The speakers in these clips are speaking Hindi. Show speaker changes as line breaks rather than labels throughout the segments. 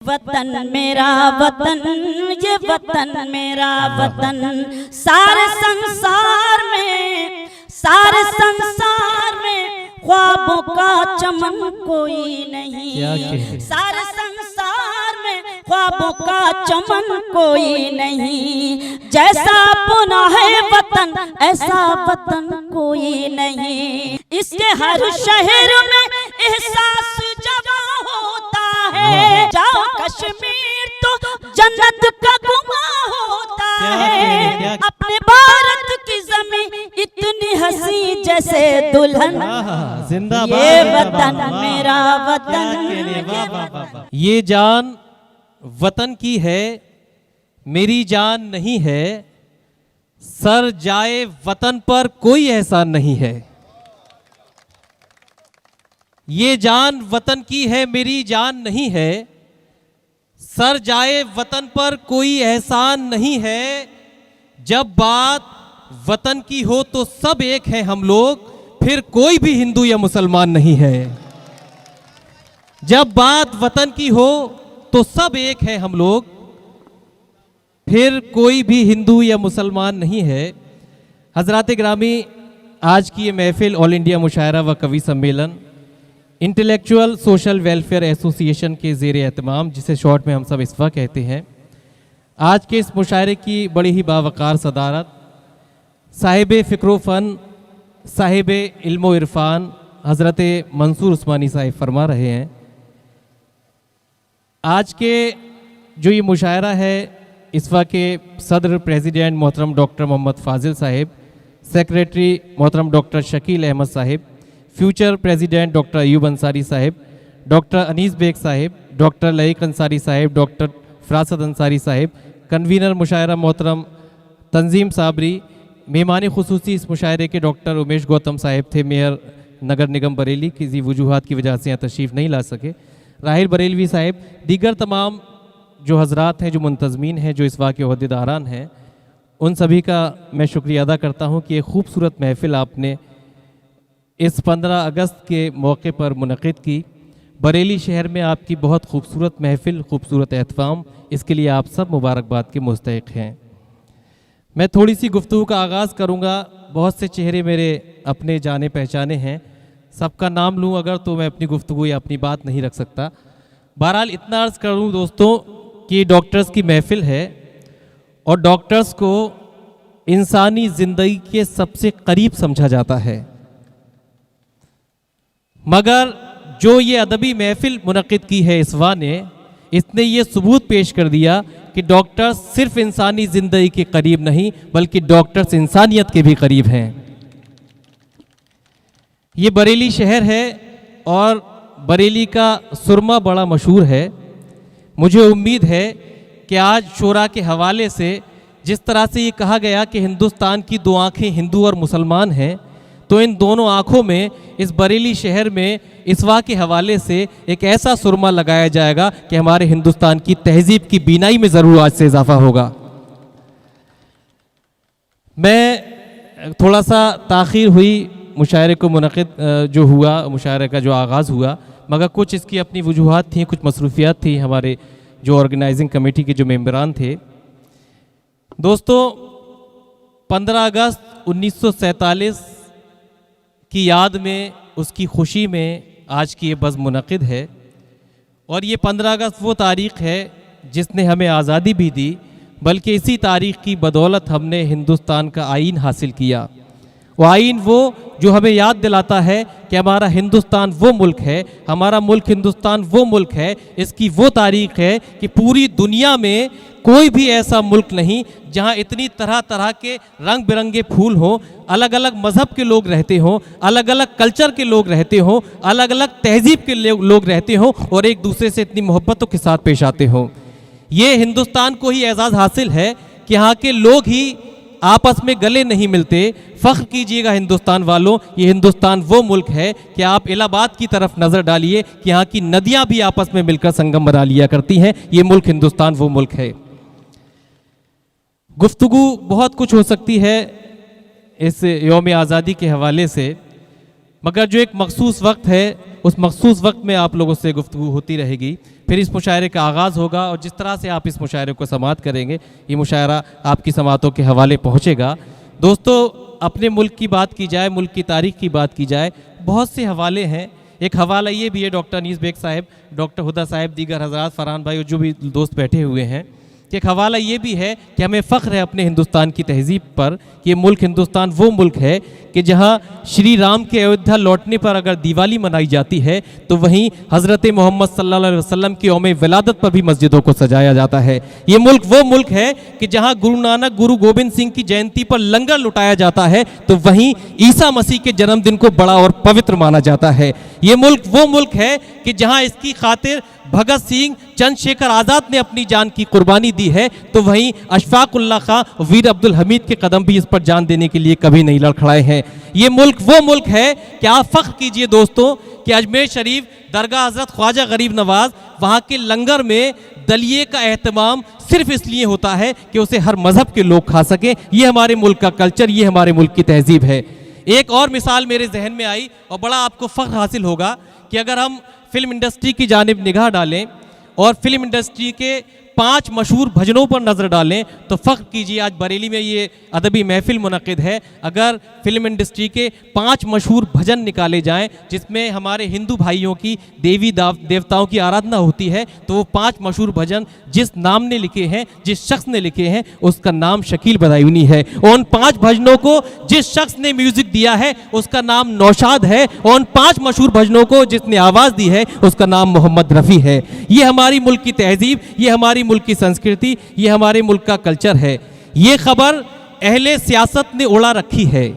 वतन मेरा वतन, ये वतन मेरा वतन, सारे संसार में ख्वाबों का चमन कोई नहीं, सारे संसार में ख्वाबों का चमन कोई नहीं, जैसा पुना है वतन ऐसा वतन कोई नहीं। इसके हर शहर में एहसास जवा होता है, जाओ कश्मीर तो जन्नत का गुमा होता है। अपने भारत की जमीन इतनी हंसी जैसे दुल्हन, ये वतन मेरा वतन।
ये जान वतन की है, मेरी जान नहीं है, सर जाए वतन पर कोई एहसान नहीं है। ये जान वतन की है, मेरी जान नहीं है, सर जाए वतन पर कोई एहसान नहीं है। जब बात वतन की हो तो सब एक हैं हम लोग, फिर कोई भी हिंदू या मुसलमान नहीं है। जब बात वतन की हो तो सब एक हैं हम लोग, फिर कोई भी हिंदू या मुसलमान नहीं है। हजरात ग्रामी, आज की ये महफिल ऑल इंडिया मुशायरा व कवि सम्मेलन इंटेलेक्चुअल सोशल वेलफेयर एसोसिएशन के ज़ेर एहतमाम, जिसे शॉर्ट में हम सब इस्फा कहते हैं, आज के इस मुशायरे की बड़ी ही बावकार सदारत साहिब फ़िक्र फ़न, साहिब इल्म इरफान हज़रत मंसूर उस्मानी साहिब फरमा रहे हैं। आज के जो ये मुशायरा है, इस्फा के सदर प्रेसिडेंट मोहतरम डॉक्टर मोहम्मद फ़ाजिल साहिब, सेक्रेटरी मोहतरम doctor Shakeel Ahmed sahib, future president doctor Ayub Ansari sahib, doctor Anees Baig sahib, doctor Laeeq Ansari sahib, doctor Farasat Ansari sahib, convener mushaira मोहतरम तंजीम साबरी, मेहमान खुसूसी इस मुशायरे के डॉक्टर उमेश गौतम साहिब थे, मेयर नगर निगम बरेली, किसी वजूहात की वजह से यहाँ तशरीफ़ नहीं ला सके, राहिल बरेलवी साहिब, दीगर तमाम जो हजरात हैं, जो मुंतज़मीन हैं, जो इस वाक़े ओहदेदारान हैं, उन सभी का मैं शुक्रिया अदा करता हूँ कि एक खूबसूरत महफ़िल आपने इस 15 अगस्त के मौके पर मुनक़िद की। बरेली शहर में आपकी बहुत खूबसूरत महफ़िल, खूबसूरत एहतमाम, इसके लिए आप सब मुबारकबाद के मुस्तहिक़ हैं। मैं थोड़ी सी गुफ्तगू का आगाज़ करूँगा। बहुत से चेहरे मेरे अपने जाने पहचाने हैं, सबका नाम लूँ अगर तो मैं अपनी गुफ्तगू या अपनी बात नहीं रख सकता। बहरहाल इतना अर्ज़ करूँ दोस्तों कि डॉक्टर्स की महफ़िल है और डॉक्टर्स को इंसानी ज़िंदगी के सबसे करीब समझा जाता है, मगर जो ये अदबी महफ़िल मुनक़िद की है इस्वा ने, इसने ये सबूत पेश कर दिया कि डॉक्टर्स सिर्फ इंसानी ज़िंदगी के करीब नहीं बल्कि डॉक्टर्स इंसानियत के भी करीब हैं। ये बरेली शहर है और बरेली का सुरमा बड़ा मशहूर है। मुझे उम्मीद है कि आज शोरा के हवाले से जिस तरह से ये कहा गया कि हिंदुस्तान की दो आँखें हिंदू और मुसलमान हैं, तो इन दोनों आँखों में इस बरेली शहर में इस्वा के हवाले से एक ऐसा सुरमा लगाया जाएगा कि हमारे हिंदुस्तान की तहजीब की बीनाई में ज़रूर आज से इजाफा होगा। मैं थोड़ा सा ताख़ीर हुई मुशायरे को मुनक़िद जो हुआ, मुशायरे का जो आगाज़ हुआ, मगर कुछ इसकी अपनी वजूहात थी, कुछ मसरूफियात थी, हमारे जो ऑर्गेनाइजिंग कमेटी के जो मेंबरान थे। दोस्तों, 15 अगस्त 1947 की याद में, उसकी खुशी में आज की ये बज़्म मुनक़िद है। और ये 15 अगस्त वो तारीख़ है जिसने हमें आज़ादी भी दी, बल्कि इसी तारीख़ की बदौलत हमने हिंदुस्तान का आइन हासिल किया। वो आइन वो जो हमें याद दिलाता है कि हमारा हिंदुस्तान वो मुल्क है, हमारा मुल्क हिंदुस्तान वो मुल्क है, इसकी वो तारीख़ है कि पूरी दुनिया में कोई भी ऐसा मुल्क नहीं जहाँ इतनी तरह तरह के रंग बिरंगे फूल हों, अलग अलग मज़हब के लोग रहते हों, अलग अलग कल्चर के लोग रहते हों, अलग अलग तहजीब के लोग रहते हों और एक दूसरे से इतनी मोहब्बतों के साथ पेश आते हों। ये हिंदुस्तान को ही एजाज़ हासिल है कि यहाँ के लोग ही आपस में गले नहीं मिलते। फ़ख्र कीजिएगा हिंदुस्तान वालों, ये हिंदुस्तान वो मुल्क है कि आप इलाहाबाद की तरफ नज़र डालिए कि यहाँ की नदियाँ भी आपस में मिलकर संगम बना लिया करती हैं। ये मुल्क हिंदुस्तान वो मुल्क है। गुफ्तगू बहुत कुछ हो सकती है इस यौम आज़ादी के हवाले से, मगर जो एक मखसूस वक्त है उस मखसूस वक्त में आप लोगों से गुफ्तगू होती रहेगी। फिर इस मुशायरे का आगाज़ होगा और जिस तरह से आप इस मुशायरे को समाअत करेंगे ये मुशायरा आपकी समाअतों के हवाले पहुँचेगा। दोस्तों, अपने मुल्क की बात की जाए, मुल्क की तारीख़ की बात की जाए, बहुत से हवाले हैं। एक हवाला ये भी है, डॉक्टर अनीस बेग साहब, डॉक्टर हुदा साहब, दीगर हजरात, फरहान भाई और जो भी दोस्त बैठे हुए हैं, कि एक हवाला ये भी है कि हमें फ़ख्र है अपने हिंदुस्तान की तहज़ीब पर कि ये मुल्क हिंदुस्तान वो मुल्क है कि जहाँ श्री राम के अयोध्या लौटने पर अगर दिवाली मनाई जाती है तो वहीं हज़रत मोहम्मद सल्लल्लाहु अलैहि वसल्लम की यौम विलादत पर भी मस्जिदों को सजाया जाता है। ये मुल्क वो मुल्क है कि जहाँ गुरु नानक, गुरु गोबिंद सिंह की जयंती पर लंगर लुटाया जाता है तो वहीं ईसा मसीह के जन्मदिन को बड़ा और पवित्र माना जाता है। ये मुल्क वो मुल्क है कि जहाँ इसकी खातिर भगत सिंह, चंद्रशेखर आज़ाद ने अपनी जान की कुर्बानी दी है तो वहीं अशफाकुल्लाह खां, वीर अब्दुल हमीद के कदम भी इस पर जान देने के लिए कभी नहीं लड़खड़ाए हैं। ये मुल्क वो मुल्क है कि आप फ़ख्र कीजिए दोस्तों कि अजमेर शरीफ दरगाह हज़रत ख्वाजा गरीब नवाज़, वहाँ के लंगर में दलिए का एहतमाम सिर्फ इसलिए होता है कि उसे हर मज़हब के लोग खा सकें। ये हमारे मुल्क का कल्चर, ये हमारे मुल्क की तहज़ीब है। एक और मिसाल मेरे जहन में आई और बड़ा आपको फ़ख्र हासिल होगा कि अगर हम फिल्म इंडस्ट्री की जानिब निगाह डालें और फिल्म इंडस्ट्री के 5 मशहूर भजनों पर नज़र डालें तो फ़ख्र कीजिए, आज बरेली में ये अदबी महफिल मुनक़िद है। अगर फिल्म इंडस्ट्री के 5 मशहूर भजन निकाले जाएं जिसमें हमारे हिंदू भाइयों की देवी देवताओं की आराधना होती है तो वो 5 मशहूर भजन जिस नाम ने लिखे हैं, जिस शख्स ने लिखे हैं, उसका नाम शकील बदायूनी है। और उन 5 भजनों को जिस शख्स ने म्यूज़िक दिया है उसका नाम नौशाद है। और उन 5 मशहूर भजनों को जिसने आवाज़ दी है उसका नाम मोहम्मद रफ़ी है। ये हमारी मुल्क की तहज़ीब, ये हमारी मुल्क की संस्कृति, ये हमारे मुल्क का कल्चर है। ये खबर अहले सियासत ने उड़ा रखी है,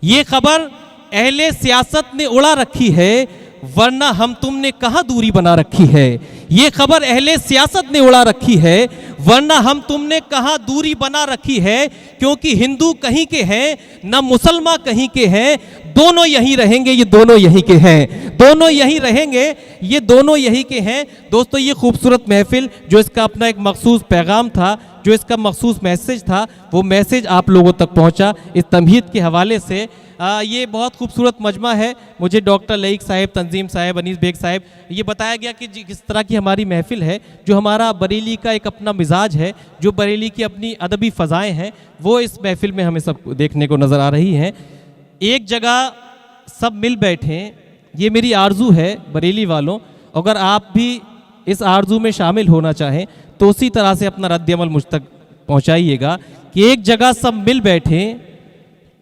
ये खबर अहले सियासत ने उड़ा रखी है, वरना हम तुमने कहाँ दूरी बना रखी है। ये खबर अहले सियासत ने उड़ा रखी है, वरना हम तुमने कहाँ दूरी बना रखी है। क्योंकि हिंदू कहीं के हैं ना मुसलमान कहीं के हैं, दोनों यहीं रहेंगे, ये दोनों यहीं के हैं, दोनों यहीं रहेंगे, ये दोनों यहीं के हैं। दोस्तों, ये खूबसूरत महफिल जो इसका अपना एक मखसूस पैगाम था, जो इसका मखसूस मैसेज था, वो मैसेज आप लोगों तक पहुंचा इस तमहीद के हवाले से। ये बहुत खूबसूरत मजमा है। मुझे डॉक्टर लईक साहब, तंजीम साहब, अनीस बेग साहब, ये बताया गया कि किस तरह की हमारी महफिल है, जो हमारा बरेली का एक अपना मिजाज है, जो बरेली की अपनी अदबी फ़ज़ाएँ हैं, वो इस महफिल में हमें सब देखने को नज़र आ रही हैं। एक जगह सब मिल बैठें, ये मेरी आरज़ू है बरेली वालों। अगर आप भी इस आरज़ू में शामिल होना चाहें तो उसी तरह से अपना रद्द-ए-अमल मुझ तक पहुँचाइएगा कि एक जगह सब मिल बैठें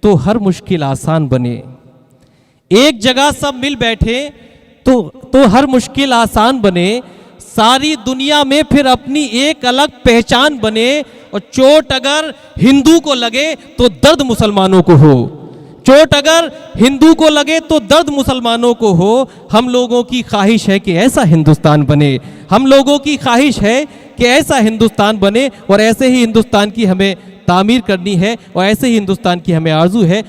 तो हर मुश्किल आसान बने। एक जगह सब मिल बैठे तो हर मुश्किल आसान बने, सारी दुनिया में फिर अपनी एक अलग पहचान बने। और चोट अगर हिंदू को लगे तो दर्द मुसलमानों को हो, चोट अगर हिंदू को लगे तो दर्द मुसलमानों को हो। हम लोगों की ख्वाहिश है कि ऐसा हिंदुस्तान बने, हम लोगों की ख्वाहिश है कि ऐसा हिंदुस्तान बने और ऐसे ही हिंदुस्तान की हमें तामीर करनी है और ऐसे ही हिंदुस्तान की हमें आरज़ू है